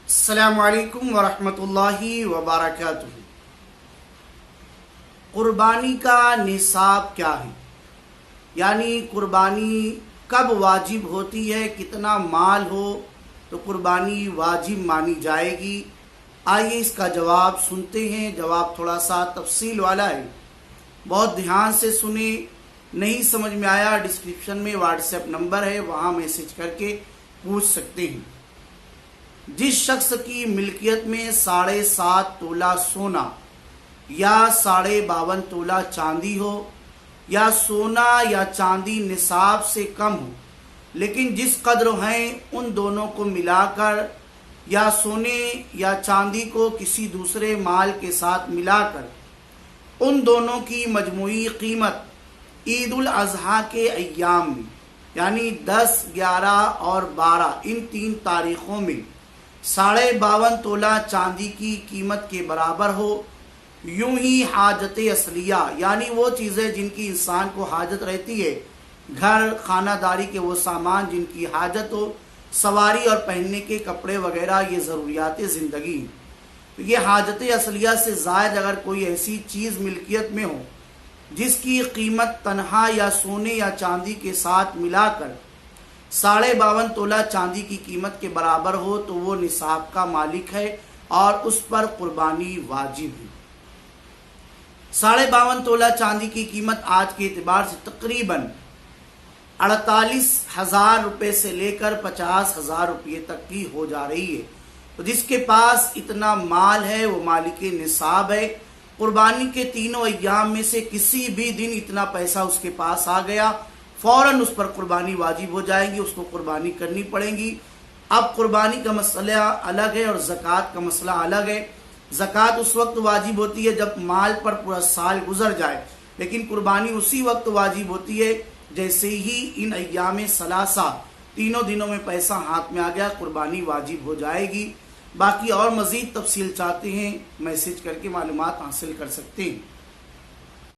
अस्सलामु अलैकुम वरहमतुल्लाहि वबरकातुहू। कुर्बानी का निसाब क्या है, यानी कुर्बानी कब वाजिब होती है, कितना माल हो तो कुर्बानी वाजिब मानी जाएगी। आइए इसका जवाब सुनते हैं। जवाब थोड़ा सा तफसील वाला है, बहुत ध्यान से सुने। नहीं समझ में आया, डिस्क्रिप्शन में व्हाट्सएप नंबर है, वहाँ मैसेज करके पूछ सकते हैं। जिस शख्स की मिल्कियत में 7.5 तोला सोना या 52.5 तोला चांदी हो, या सोना या चांदी निसाब से कम हो, लेकिन जिस कद्र हैं उन दोनों को मिलाकर या सोने या चांदी को किसी दूसरे माल के साथ मिलाकर उन दोनों की मजमूई कीमत ईद उल अजहा के अय्याम में, यानी 10, 11 और 12 इन 3 तारीखों में 52.5 तोला चांदी की कीमत के बराबर हो। यूं ही हाजत असलिया, यानी वो चीज़ें जिनकी इंसान को हाजत रहती है, घर खानादारी के वो सामान जिनकी हाजत हो, सवारी और पहनने के कपड़े वगैरह, ये ज़रूरियात ज़िंदगी। तो ये हाजत असलिया से ज़ायद अगर कोई ऐसी चीज़ मिल्कियत में हो जिसकी कीमत तनहा या सोने या चांदी के साथ मिलाकर 52.5 तोला चांदी की कीमत के बराबर हो, तो वो निसाब का मालिक है और उस पर कुर्बानी वाजिब है। 52.5 तोला चांदी की कीमत आज के एतबार से तकरीबन 48,000 रुपये से लेकर 50,000 रुपये तक की हो जा रही है। तो जिसके पास इतना माल है वो मालिक निसाब है। कुर्बानी के तीनों अय्याम में से किसी भी दिन इतना पैसा उसके पास आ गया, फौरन उस पर कुर्बानी वाजिब हो जाएगी, उसको कुर्बानी करनी पड़ेगी। अब कुर्बानी का मसला अलग है और ज़कात का मसला अलग है। ज़कात उस वक्त वाजिब होती है जब माल पर पूरा साल गुजर जाए, लेकिन कुर्बानी उसी वक्त वाजिब होती है जैसे ही इन अय्याम सलासा तीनों दिनों में पैसा हाथ में आ गया, कुर्बानी वाजिब हो जाएगी। बाकी और मज़ीद तफसील चाहते हैं, मैसेज करके मालूमात हासिल कर सकते हैं।